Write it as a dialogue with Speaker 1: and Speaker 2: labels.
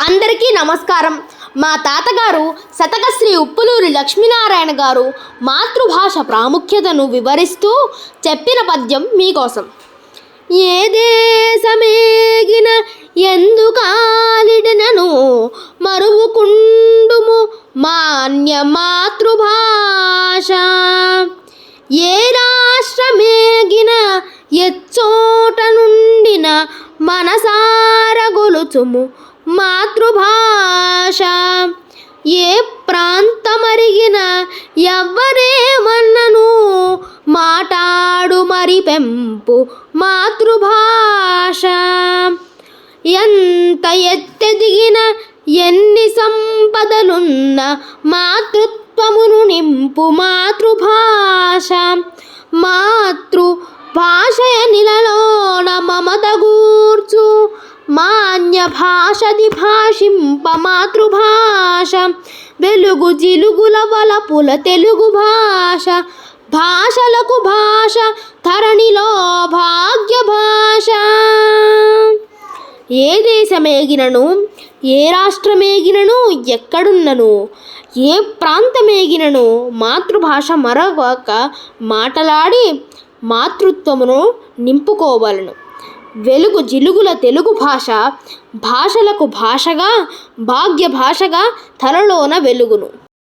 Speaker 1: అందరికీ నమస్కారం. మా తాతగారు శతకశ్రీ ఉప్పులూరి లక్ష్మీనారాయణ గారు మాతృభాష ప్రాముఖ్యతను వివరిస్తూ చెప్పిన పద్యం మీకోసం. ఏ దేశమేగిన ఎందుకాలిడినను మరువుకుండుము మాన్య మాతృభాష. ఏ రాష్ట్రమేగిన ఎచ్చోట నుండిన మనసార గొలుచుము మాతృభాష. ఏ ప్రాంతమరిగిన ఎవ్వరేమన్నను మాటాడు మరి పెంపు మాతృభాష. ఎంత ఎత్తెదిగిన ఎన్ని సంపదలున్న మాతృత్వమును నింపు మాతృభాష. మాతృభాషయ నిలలోన మమత గూర్చు మాన్య భాషది భాషింప మాతృభాష. వెలుగు జిలుగుల వలపుల తెలుగు భాష. భాషలకు భాష ధరణిలో భాగ్య భాష. ఏ దేశమేగినను ఏ రాష్ట్రమేగినను ఎక్కడున్నను ఏ ప్రాంతమేగినను మాతృభాష మరొక మాటలాడి మాతృత్వమును నింపుకోవలను. వెలుగు జిలుగుల తెలుగు భాష భాషలకు భాషగా భాగ్య భాషగా తలలోన వెలుగును.